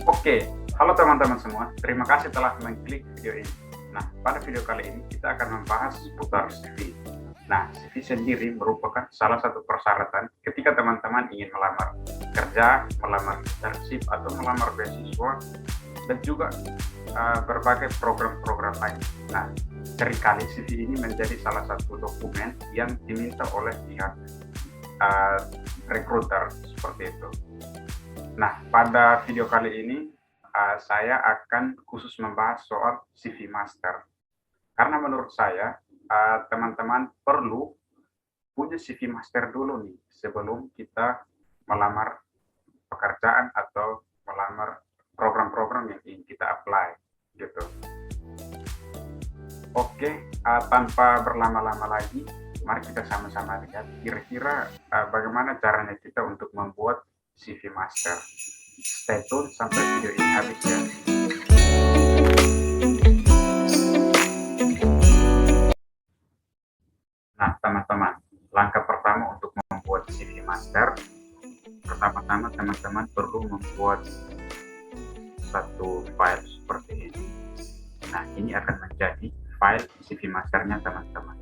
Oke, halo teman-teman semua. Terima kasih telah mengklik video ini. Nah, pada video kali ini kita akan membahas seputar CV. Nah, CV sendiri merupakan salah satu persyaratan ketika teman-teman ingin melamar kerja, melamar internship, atau melamar beasiswa, dan juga berbagai program-program lain. Nah, seringkali CV ini menjadi salah satu dokumen yang diminta oleh pihak recruiter seperti itu. Nah, pada video kali ini saya akan khusus membahas soal CV Master. Karena menurut saya teman-teman perlu punya CV Master dulu nih sebelum kita melamar pekerjaan atau melamar program-program yang ingin kita apply gitu. Oke, tanpa berlama-lama lagi, mari kita sama-sama lihat kira-kira bagaimana caranya kita untuk membuat CV Master. Stay tune sampai video ini habis ya. Nah, teman-teman, langkah pertama untuk membuat CV Master, pertama-tama teman-teman perlu membuat satu file seperti ini. Nah, ini akan menjadi file CV Masternya teman-teman.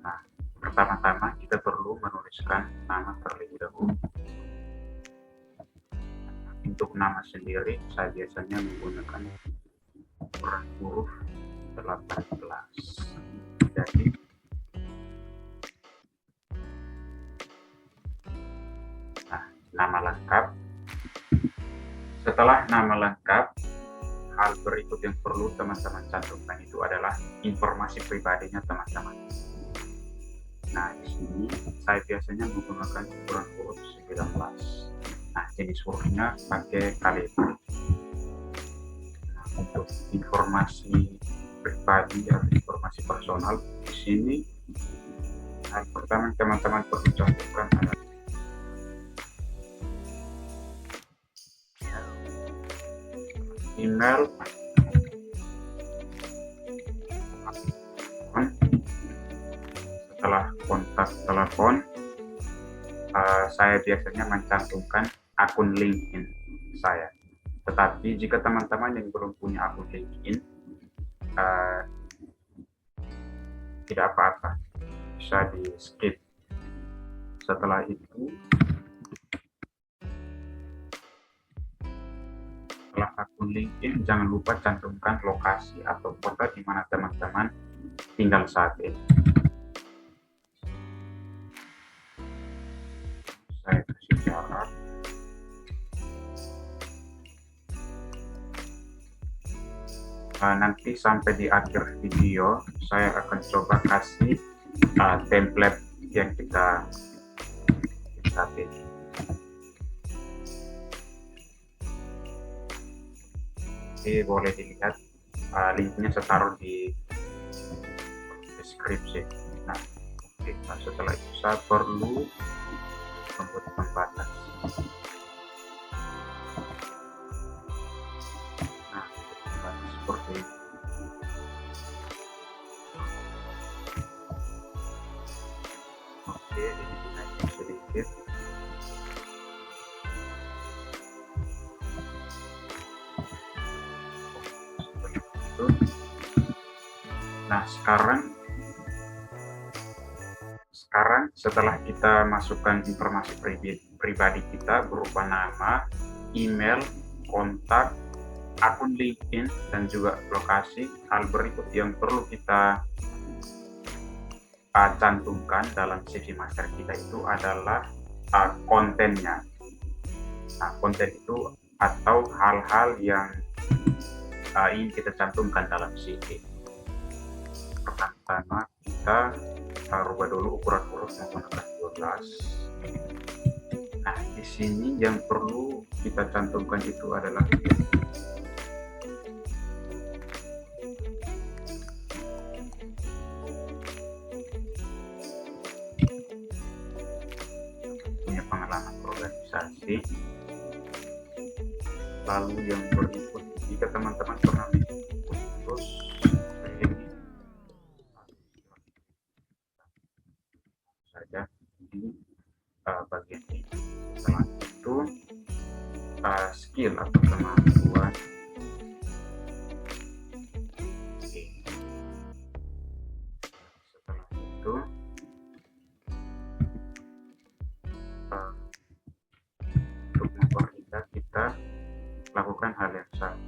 Nah, pertama-tama kita perlu menuliskan nama terlebih dahulu. Untuk nama sendiri, saya biasanya menggunakan ukuran huruf 18. Jadi, nah, nama lengkap. Setelah nama lengkap, hal berikut yang perlu teman-teman cantumkan itu adalah informasi pribadinya teman-teman. Nah, di sini saya biasanya menggunakan ukuran huruf 19. Nah, jenis hurufnya pakai kalimat. Nah, untuk informasi pribadi atau informasi personal di sini, hal pertama teman-teman perlu cantumkan adalah email, setelah kontak telepon, saya biasanya mencantumkan akun LinkedIn saya. Tetapi jika teman-teman yang belum punya akun LinkedIn, tidak apa-apa, bisa di skip. Setelah itu, setelah akun LinkedIn, jangan lupa cantumkan lokasi atau kota di mana teman-teman tinggal saat ini. Saya kasih syarat. Nanti sampai di akhir video, saya akan coba kasih template yang kita pilih. Jadi boleh dilihat linknya saya taruh di deskripsi. Nah, setelah itu saya perlu membuat pembatas. Nah, pembatas seperti ini. Oke, ini dinaikin sedikit. Nah, sekarang setelah kita masukkan informasi pribadi kita berupa nama, email, kontak, akun LinkedIn, dan juga lokasi, hal berikut yang perlu kita cantumkan dalam CV Master kita itu adalah kontennya. Nah, konten itu atau hal-hal yang ingin kita cantumkan dalam CV. Pertama, kita rubah dulu ukuran huruf menggunakan 12. Nah, di sini yang perlu kita cantumkan itu adalah punya pengalaman organisasi. Lalu yang berikut, jika teman-teman pernah terus saja di bagian ini. Setelah itu skill atau kemampuan. Oke. Setelah itu untuk mempermudah kita lakukan hal yang sama.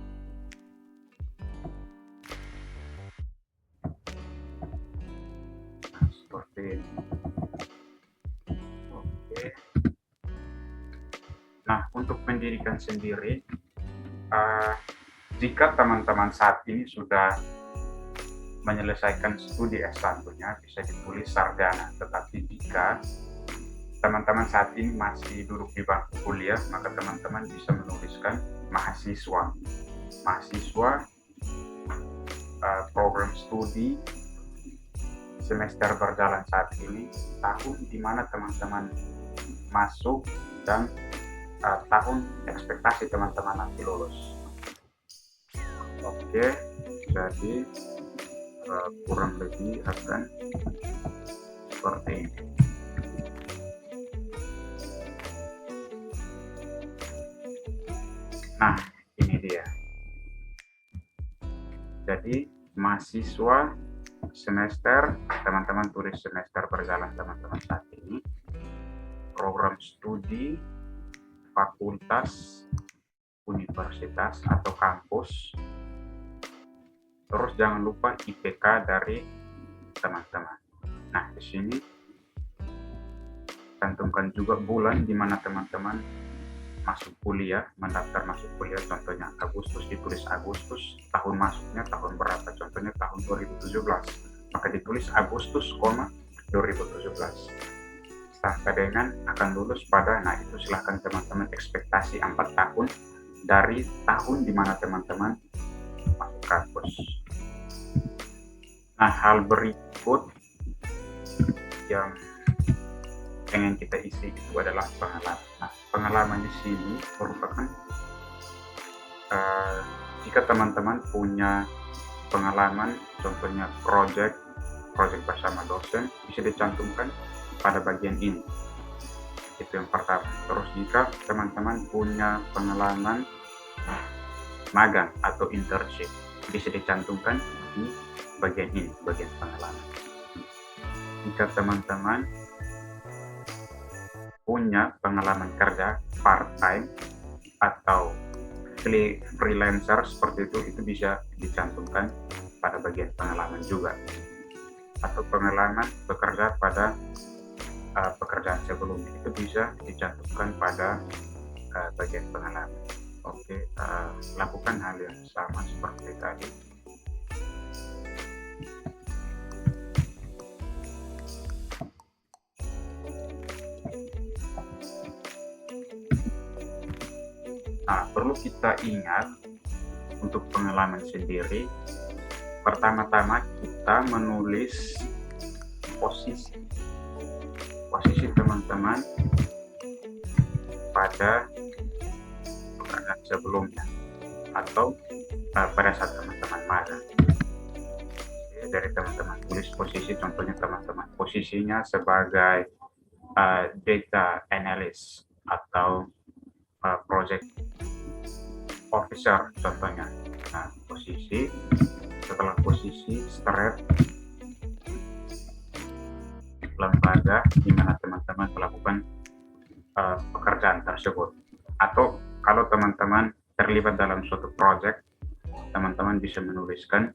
Nah, seperti ini. Oke. Nah, untuk pendidikan sendiri, jika teman-teman saat ini sudah menyelesaikan studi S1-nya, bisa ditulis sarjana. Tetapi jika teman-teman saat ini masih duduk di bangku kuliah, maka teman-teman bisa menuliskan mahasiswa. Mahasiswa, program studi semester berjalan saat ini, tahun di mana teman-teman masuk, dan tahun ekspektasi teman-teman nanti lulus. Oke, jadi kurang lebih akan seperti ini. Nah, ini dia. Jadi mahasiswa semester, teman-teman tulis semester berjalan teman-teman saat ini, program studi, fakultas, universitas atau kampus, terus jangan lupa IPK dari teman-teman. Nah, di sini cantumkan juga bulan di mana teman-teman masuk kuliah, mendaftar masuk kuliah, contohnya Agustus, ditulis Agustus, tahun masuknya tahun berapa, contohnya tahun 2017, maka ditulis Agustus, 2017 sampai dengan akan lulus pada, nah itu silahkan teman-teman ekspektasi 4 tahun dari tahun di mana teman-teman masuk kampus. Nah, hal berikut yang ingin kita isi itu adalah pengalaman. Nah, pengalaman di sini merupakan jika teman-teman punya pengalaman, contohnya project bersama dosen, bisa dicantumkan pada bagian ini. Itu yang pertama. Terus jika teman-teman punya pengalaman magang atau internship, bisa dicantumkan di bagian ini, bagian pengalaman. Jika teman-teman punya pengalaman kerja part-time atau freelancer seperti itu bisa dicantumkan pada bagian pengalaman juga. Atau pengalaman bekerja pada pekerjaan sebelumnya, itu bisa dicantumkan pada bagian pengalaman. Oke, lakukan hal yang sama seperti tadi. Nah, perlu kita ingat untuk pengalaman sendiri, pertama-tama kita menulis posisi teman-teman pada pekerjaan sebelumnya atau pada saat teman-teman magang. Dari teman-teman tulis posisi, contohnya teman-teman posisinya sebagai data analyst atau project officer contohnya. Nah, posisi, setelah posisi straight lembaga di mana teman-teman melakukan pekerjaan tersebut. Atau kalau teman-teman terlibat dalam suatu project, teman-teman bisa menuliskan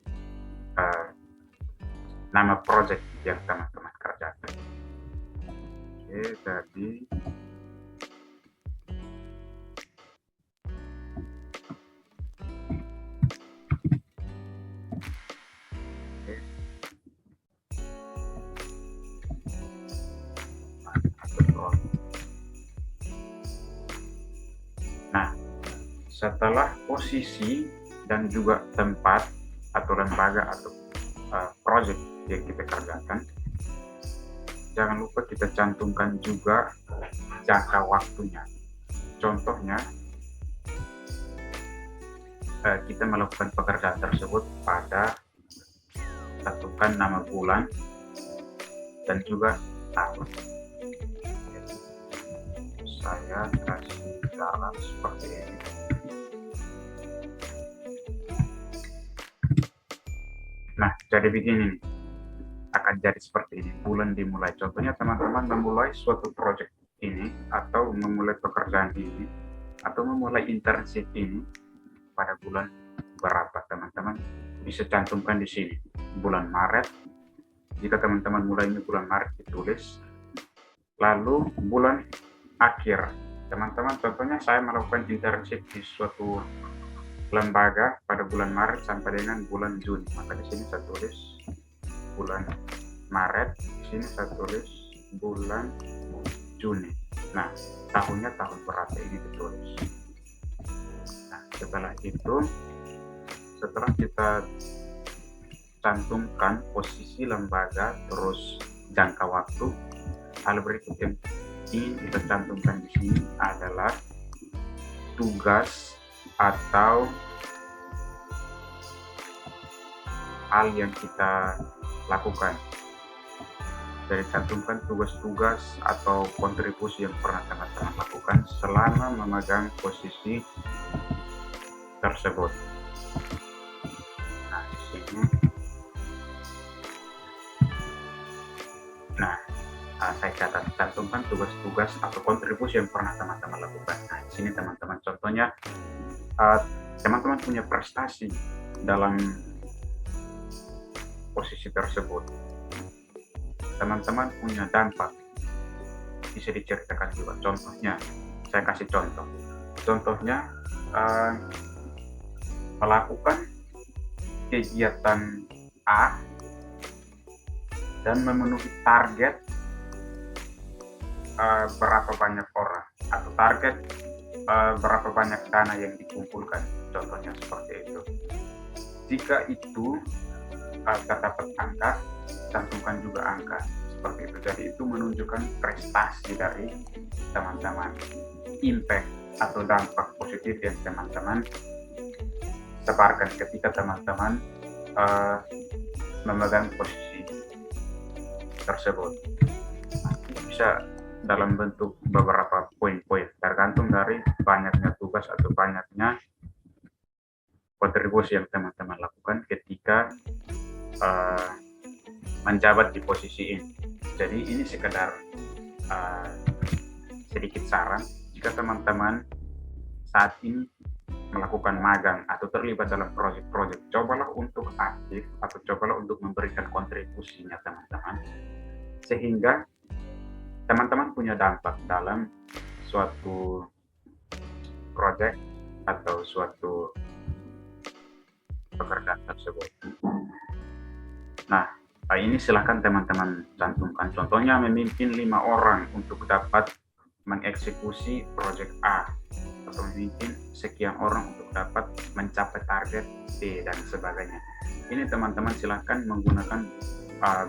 nama project yang teman-teman kerjakan. Oke, jadi setelah posisi dan juga tempat atau lembaga atau project yang kita kerjakan, jangan lupa kita cantumkan juga jangka waktunya. Contohnya, kita melakukan pekerjaan tersebut pada, tentukan nama bulan dan juga tahun. Saya kasih cara seperti ini. Nah, jadi begini nih, akan jadi seperti ini. Bulan dimulai. Contohnya teman-teman memulai suatu project ini, atau memulai pekerjaan ini, atau memulai internship ini pada bulan berapa, teman-teman bisa cantumkan di sini. Bulan Maret, jika teman-teman mulainya bulan Maret ditulis. Lalu bulan akhir, teman-teman, contohnya saya melakukan internship di suatu lembaga pada bulan Maret sampai dengan bulan Juni, maka di sini saya tulis bulan Maret, di sini saya tulis bulan Juni. Nah, tahunnya tahun berapa ini ditulis. Nah, setelah itu, setelah kita cantumkan posisi lembaga terus jangka waktu, hal berikut yang ingin kita cantumkan di sini adalah tugas atau hal yang kita lakukan. Jadi cantumkan tugas-tugas atau kontribusi yang pernah teman-teman lakukan selama memegang posisi tersebut. Nah, di sini. Saya catat, cantumkan tugas-tugas atau kontribusi yang pernah teman-teman lakukan. Nah, di sini teman-teman, contohnya teman-teman punya prestasi dalam posisi tersebut. Teman-teman punya dampak, bisa diceritakan juga. Contohnya, saya kasih contoh. Contohnya, melakukan kegiatan A dan memenuhi target berapa banyak orang, atau target berapa banyak dana yang dikumpulkan, contohnya seperti itu. Jika itu terdapat angka, cantumkan juga angka seperti itu. Jadi itu menunjukkan prestasi dari teman-teman, impact atau dampak positif yang teman-teman sebarkan ketika teman-teman memegang posisi tersebut. Bisa dalam bentuk beberapa poin-poin, tergantung dari banyaknya tugas atau banyaknya kontribusi yang teman-teman lakukan ketika menjabat di posisi ini. Jadi ini sekedar sedikit saran, jika teman-teman saat ini melakukan magang atau terlibat dalam proyek-proyek, cobalah untuk aktif atau cobalah untuk memberikan kontribusinya teman-teman, sehingga teman-teman punya dampak dalam suatu proyek atau suatu pekerjaan tersebut. Nah, ini silahkan teman-teman cantumkan. Contohnya memimpin 5 orang untuk dapat mengeksekusi proyek A, atau memimpin sekian orang untuk dapat mencapai target B, dan sebagainya. Ini teman-teman silahkan menggunakan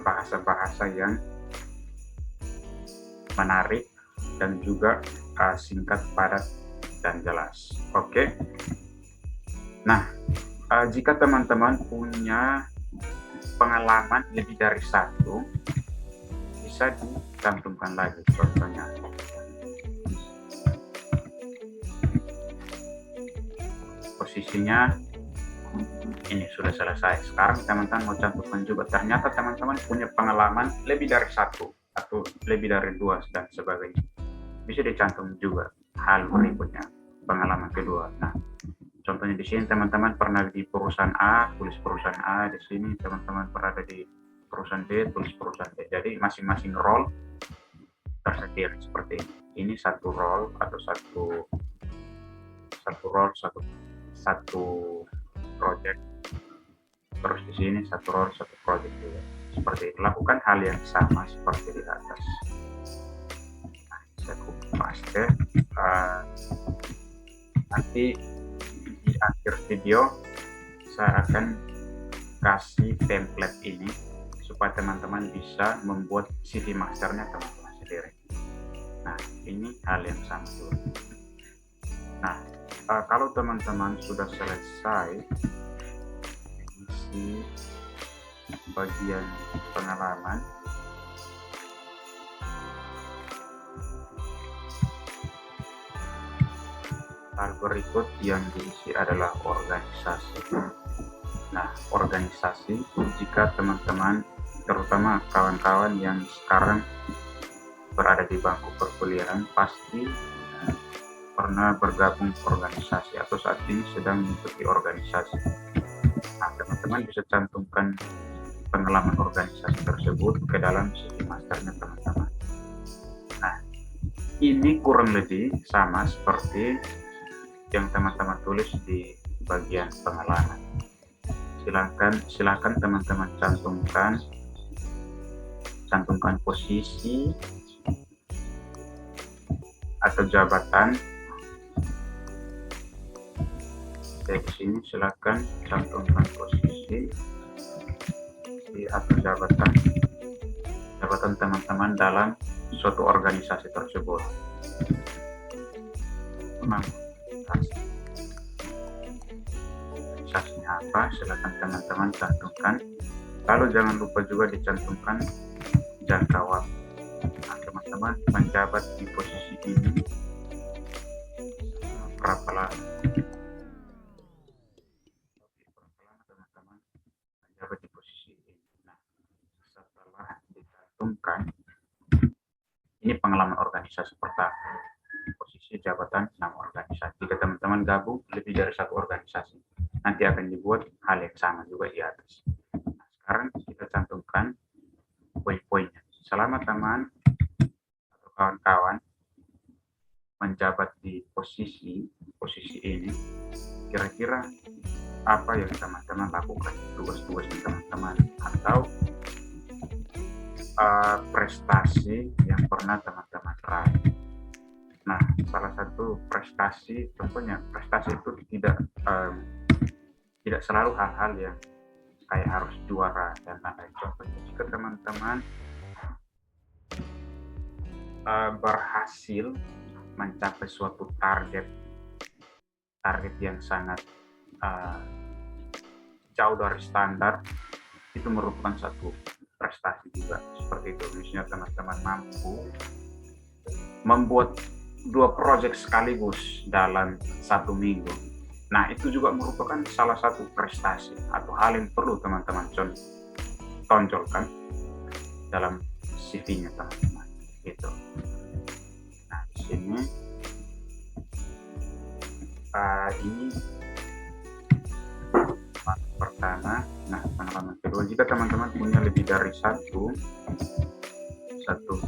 bahasa-bahasa yang menarik dan juga singkat, padat, dan jelas. Oke. Nah, jika teman-teman punya pengalaman lebih dari satu, bisa dicantumkan lagi. Contohnya, posisinya ini sudah selesai. Sekarang teman-teman mau cantumkan juga, ternyata teman-teman punya pengalaman lebih dari satu atau lebih dari 2 dan sebagainya. Bisa dicantum juga hal berikutnya, pengalaman kedua. Nah, contohnya di sini teman-teman pernah di perusahaan A, tulis perusahaan A. Di sini teman-teman pernah di perusahaan B, tulis perusahaan B. Jadi masing-masing role tersendiri seperti ini. Ini satu role atau satu project. Terus di sini satu role, satu project juga. Seperti itu, lakukan hal yang sama seperti di atas. Nah, saya copy paste. Nanti di akhir video saya akan kasih template ini supaya teman-teman bisa membuat CV masternya teman-teman sendiri. Nah, ini hal yang sama dulu. Nah, kalau teman-teman sudah selesai isi bagian pengalaman, hal berikut yang diisi adalah organisasi. Nah, organisasi, jika teman-teman, terutama kawan-kawan yang sekarang berada di bangku perkuliahan, pasti pernah bergabung organisasi atau saat ini sedang mengikuti organisasi. Nah, teman-teman bisa cantumkan pengalaman organisasi tersebut ke dalam CV masternya teman-teman. Nah, ini kurang lebih sama seperti yang teman-teman tulis di bagian pengalaman. Silakan teman-teman cantumkan posisi atau jabatan. Di sini silakan cantumkan posisi atau jabatan teman-teman dalam suatu organisasi tersebut. Organisasinya apa? Silakan teman-teman cantumkan. Lalu jangan lupa juga dicantumkan jangka waktu. Nah, teman-teman menjabat di posisi ini berapa lama? Teman-teman menjabat di posisi ini. Nah, setelah dicantumkan, ini pengalaman organisasi pertama. Posisi jabatan nama organisasi. Jika teman-teman gabung lebih dari satu organisasi, nanti akan dibuat hal yang sama juga di atas. Nah, sekarang kita cantumkan poin-poinnya. Selama teman atau kawan-kawan menjabat di posisi ini, kira-kira apa yang teman-teman lakukan, tugas-tugasnya teman-teman, atau prestasi yang pernah teman-teman raih. Nah, salah satu prestasi, contohnya prestasi itu tidak selalu hal-hal yang kayak harus juara dan lain-lain. Contohnya jika teman-teman berhasil mencapai suatu target yang sangat jauh dari standar, itu merupakan satu prestasi juga. Seperti itu, misalnya teman-teman mampu membuat 2 proyek sekaligus dalam 1 minggu. Nah, itu juga merupakan salah satu prestasi atau hal yang perlu teman-teman tonjolkan dalam CV-nya teman-teman. Gitu. Nah, di sini ini pertama. Nah, pengalaman kedua, jika teman-teman punya lebih dari satu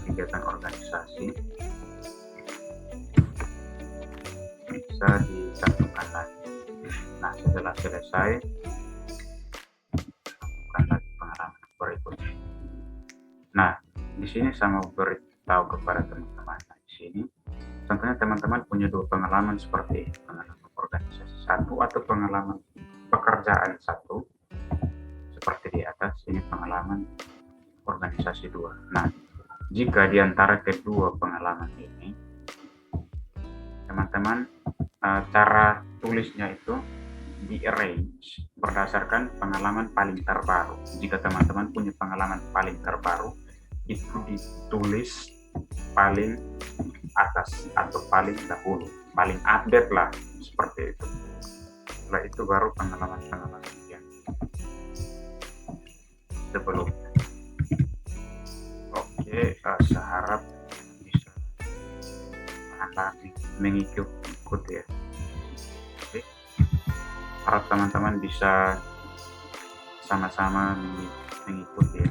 kegiatan organisasi, bisa dicantumkan lagi. Nah, setelah selesai, cantumkan lagi pengalaman berikutnya. Nah, di sini saya mau beritahu kepada teman-teman. Nah, di sini contohnya teman-teman punya 2 pengalaman seperti ini, pengalaman organisasi 1 atau pengalaman pekerjaan 1, seperti di atas. Ini pengalaman organisasi 2. Nah, jika di antara kedua pengalaman ini teman-teman cara tulisnya itu di-arrange berdasarkan pengalaman paling terbaru. Jika teman-teman punya pengalaman paling terbaru, itu ditulis paling atas atau paling dahulu, paling update lah, seperti itu. Setelah itu baru pengalaman-pengalaman yang sebelumnya. Oke, saya harap bisa mengikuti ya. Oke, harap teman-teman bisa sama-sama mengikuti ya.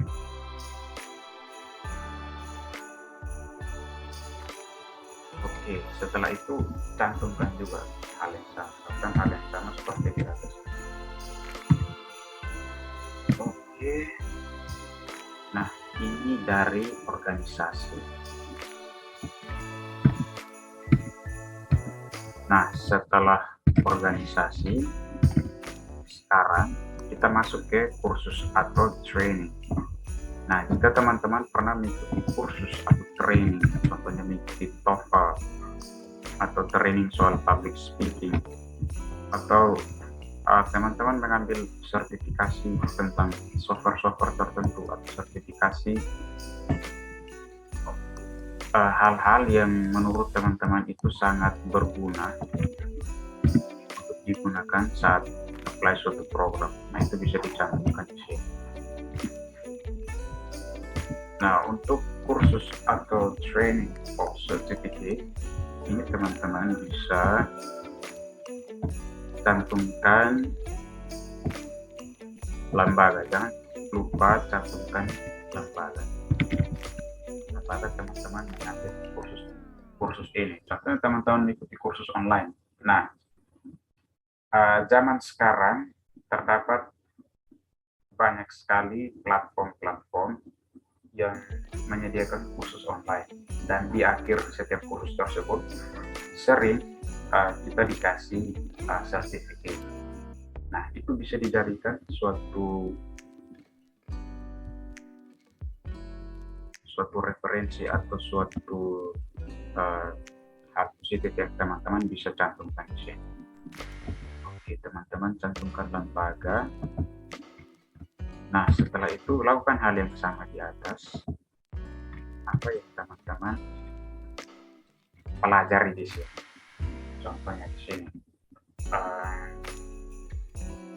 Oke, setelah itu cantumkan juga hal yang sama seperti di atas. Oke, nah ini dari organisasi. Nah, setelah organisasi, sekarang kita masuk ke kursus atau training. Nah, jika teman-teman pernah mengikuti kursus atau training, contohnya mengikuti TOEFL atau training soal public speaking, atau teman-teman mengambil sertifikasi tentang software tertentu atau sertifikasi hal-hal yang menurut teman-teman itu sangat berguna untuk digunakan saat apply suatu program. Nah, itu bisa dicantumkan di sini. Nah, untuk kursus atau training of certificate, ini teman-teman bisa cantumkan lembaga. Jangan lupa cantumkan lembaga. Lembaga teman-teman mengambil kursus ini. Contohnya teman-teman mengikuti kursus online. Nah, zaman sekarang terdapat banyak sekali platform-platform yang menyediakan kursus online, dan di akhir setiap kursus tersebut sering kita dikasih sertifikat. Nah, itu bisa dijadikan suatu referensi atau suatu hal positif yang teman-teman bisa cantumkan di sini. Oke, teman-teman cantumkan lembaga. Nah, setelah itu lakukan hal yang sama di atas. Apa yang teman-teman pelajari di sini? Contohnya di sini,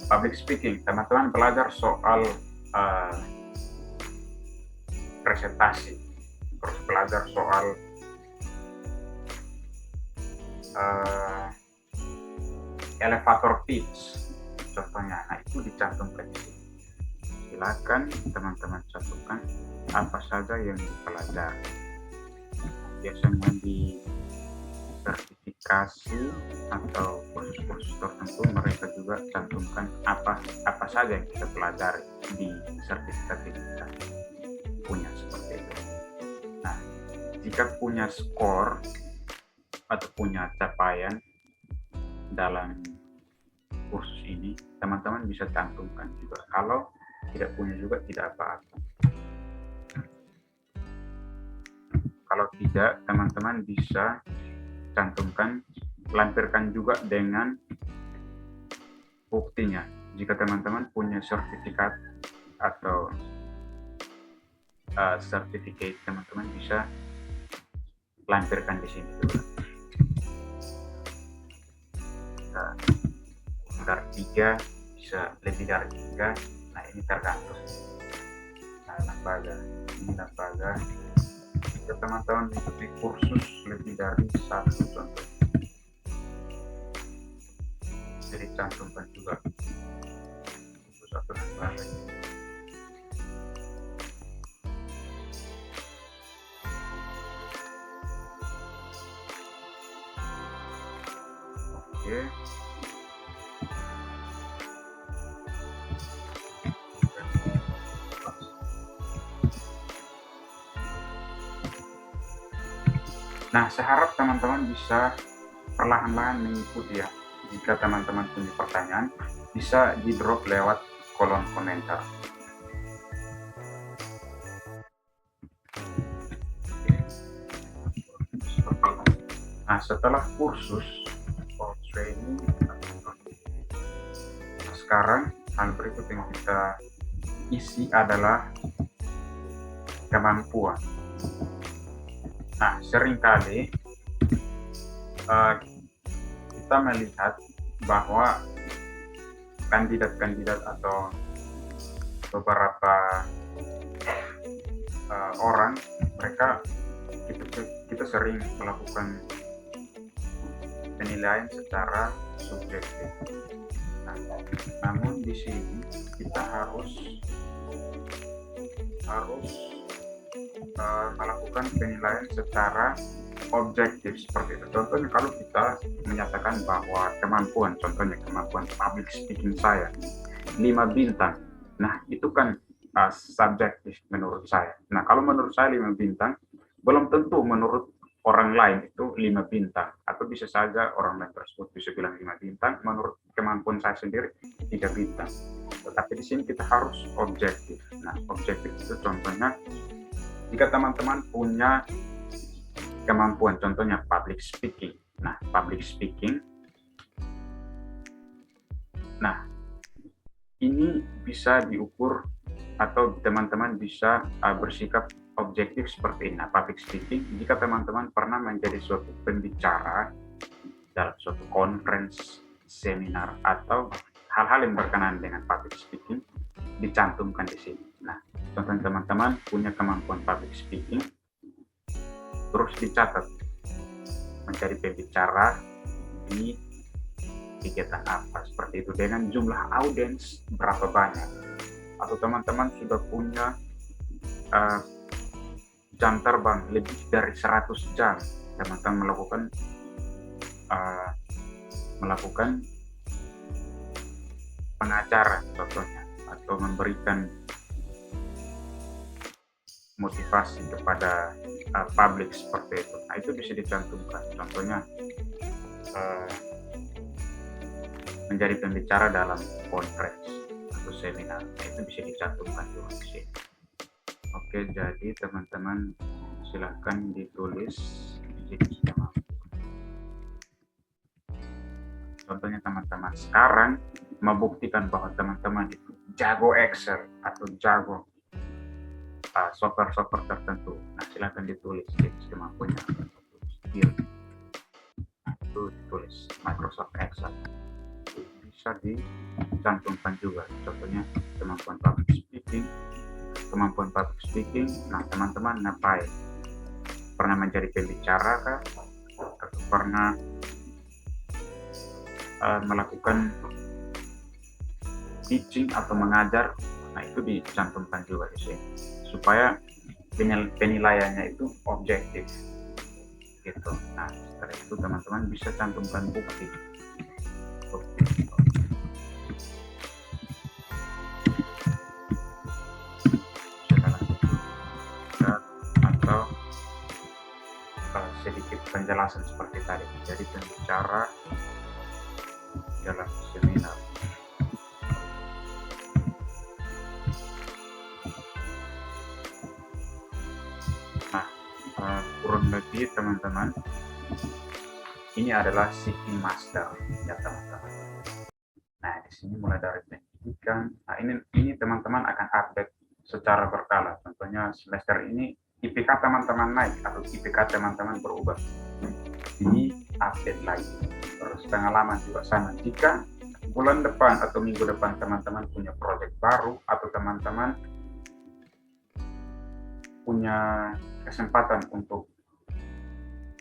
public speaking. Teman-teman belajar soal presentasi, terus belajar soal elevator pitch. Contohnya, nah itu dicantumkan di sini. Silakan teman-teman cantumkan apa saja yang dipelajari. Biasanya di sertifikasi atau kursus-kursus tertentu mereka juga cantumkan apa saja yang kita pelajari di sertifikat yang kita punya, seperti itu. Nah, jika punya skor atau punya capaian dalam kursus ini, teman-teman bisa cantumkan juga. Kalau tidak punya juga tidak apa-apa. Kalau tidak, teman-teman bisa cantumkan, lampirkan juga dengan buktinya. Jika teman-teman punya sertifikat atau sertifikat, teman-teman bisa lampirkan di sini juga. Dari 3 bisa lebih dari 3. Nah, ini tergantung. Nah, lembaga ini lembaga. Jika teman-teman mengikuti kursus lebih dari 1 contoh, jadi cantumkan juga kursus atau lembaga. Oke. Nah, saya harap teman-teman bisa perlahan-lahan mengikuti ya. Jika teman-teman punya pertanyaan, bisa di-drop lewat kolom komentar. Nah, setelah kursus or training, sekarang hal berikut yang kita isi adalah kemampuan. Nah, seringkali kita melihat bahwa kandidat-kandidat atau beberapa orang, mereka kita sering melakukan penilaian secara subjektif. Nah, namun di sini kita harus melakukan penilaian secara objektif seperti itu. Contohnya kalau kita menyatakan bahwa kemampuan public speaking saya 5 bintang. Nah, itu kan subjektif menurut saya. Nah, kalau menurut saya 5 bintang, belum tentu menurut orang lain itu 5 bintang. Atau bisa saja orang lain tersebut bisa bilang 5 bintang, menurut kemampuan saya sendiri 3 bintang. Tetapi di sini kita harus objektif. Nah, objektif itu contohnya jika teman-teman punya kemampuan, contohnya public speaking. Nah, public speaking. Nah, ini bisa diukur atau teman-teman bisa bersikap objektif seperti ini. Nah, public speaking, jika teman-teman pernah menjadi suatu pembicara dalam suatu conference, seminar, atau hal-hal yang berkenaan dengan public speaking dicantumkan di sini. Nah, contohnya teman-teman punya kemampuan public speaking, terus dicatat menjadi pembicara di kegiatan apa seperti itu dengan jumlah audiens berapa banyak, atau teman-teman sudah punya jam terbang lebih dari 100 jam, teman-teman melakukan pengajaran contohnya, atau memberikan motivasi kepada publik seperti itu. Nah, itu bisa dicantumkan. Contohnya menjadi pembicara dalam kongres atau seminar. Nah, itu bisa dicantumkan juga di sini. Oke, jadi teman-teman silahkan ditulis di sini. Contohnya teman-teman sekarang membuktikan bahwa teman-teman itu jago Excel atau jago software-software tertentu. Nah, silahkan ditulis kemampuannya. Itu ditulis Microsoft Excel. Bisa dicantumkan juga. Contohnya kemampuan public speaking. Nah, teman-teman ngapain? Pernah menjadi pembicara kah? Atau pernah melakukan teaching atau mengajar? Nah, itu dicantumkan juga di sini supaya penilaiannya itu objektif gitu. Nah, setelah itu teman-teman bisa cantumkan bukti. Atau sedikit penjelasan seperti tadi, jadi pembicara dalam seminar. Nah, kurang lebih teman-teman ini adalah CV master ya teman-teman. Nah, di sini mulai dari pendidikan. Nah, ini teman-teman akan update secara berkala. Contohnya semester ini IPK teman-teman naik atau IPK teman-teman berubah, ini update lagi. Terus pengalaman juga sama. Jika bulan depan atau minggu depan teman-teman punya proyek baru atau teman-teman punya kesempatan untuk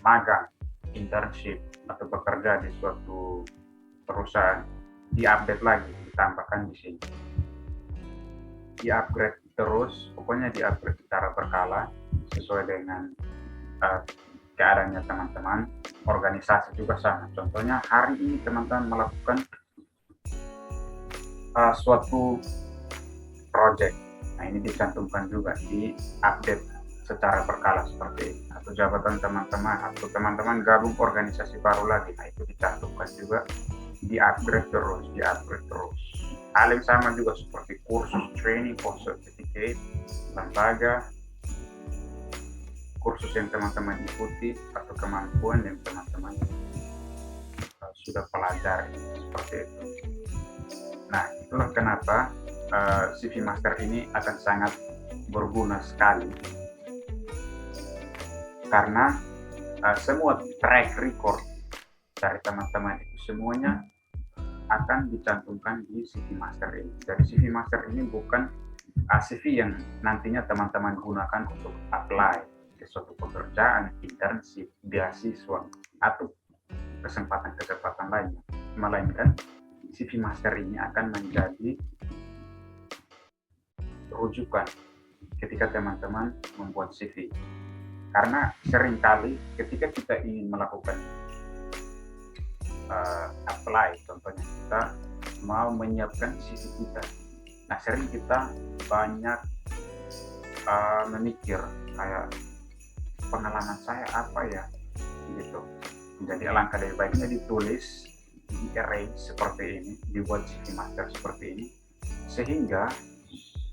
magang, internship, atau bekerja di suatu perusahaan, diupdate lagi, ditambahkan di sini. Di-upgrade terus, pokoknya di-upgrade secara berkala sesuai dengan keadaannya teman-teman. Organisasi juga sama. Contohnya hari ini teman-teman melakukan suatu project. Nah, ini dicantumkan juga, di-update secara berkala seperti ini. Atau jabatan teman-teman, atau teman-teman gabung organisasi baru lagi. Nah, itu dicantumkan juga, di-upgrade terus. Hal yang sama juga seperti kursus, training, course certificate, lembaga, kursus yang teman-teman ikuti, atau kemampuan yang teman-teman sudah pelajari seperti itu. Nah, itulah kenapa CV Master ini akan sangat berguna sekali, karena semua track record dari teman-teman itu semuanya akan dicantumkan di CV Master ini. Jadi CV Master ini bukan CV yang nantinya teman-teman gunakan untuk apply ke suatu pekerjaan, internship, beasiswa, atau kesempatan-kesempatan lainnya, melainkan CV Master ini akan menjadi rujukan ketika teman-teman membuat CV. Karena seringkali ketika kita ingin melakukan apply, contohnya kita mau menyiapkan CV kita, nah sering kita banyak memikir kayak pengalaman saya apa ya gitu. Jadi alangkah lebih baiknya ditulis, di-arrange seperti ini, dibuat CV Master seperti ini, sehingga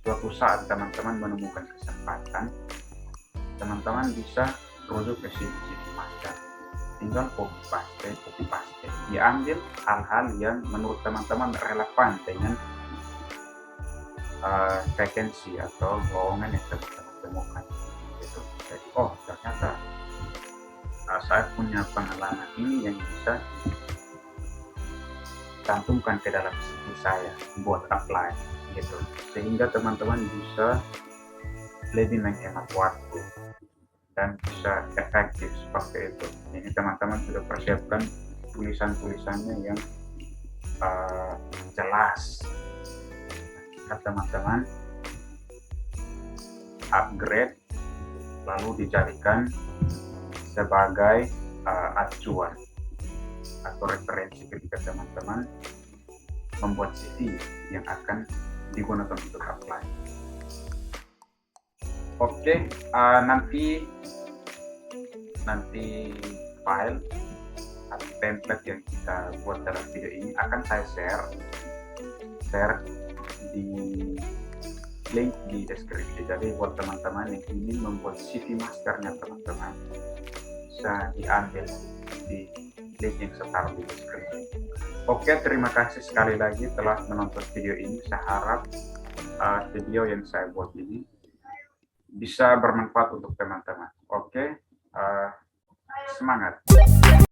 suatu saat teman-teman menemukan kesempatan, teman-teman bisa rujuk ke CV Master. Tinggal copy paste, diambil hal-hal yang menurut teman-teman relevan dengan vacancy atau lowongan yang teman-teman temukan gitu. Jadi ternyata saya punya pengalaman ini yang bisa cantumkan ke dalam CV saya buat apply gitu, sehingga teman-teman bisa lebih menghemat waktu dan bisa efektif seperti itu. Ini teman-teman sudah persiapkan tulisan-tulisannya yang jelas. Jika teman-teman upgrade lalu dijadikan sebagai acuan atau referensi ketika teman-teman membuat CV yang akan digunakan untuk apply. Oke, nanti file atau template yang kita buat dalam video ini akan saya share di link di deskripsi. Jadi buat teman-teman yang ingin membuat CV masternya teman-teman, bisa diambil di link yang saya di deskripsi. Oke, terima kasih sekali lagi telah menonton video ini. Saya harap video yang saya buat ini bisa bermanfaat untuk teman-teman. Oke, semangat.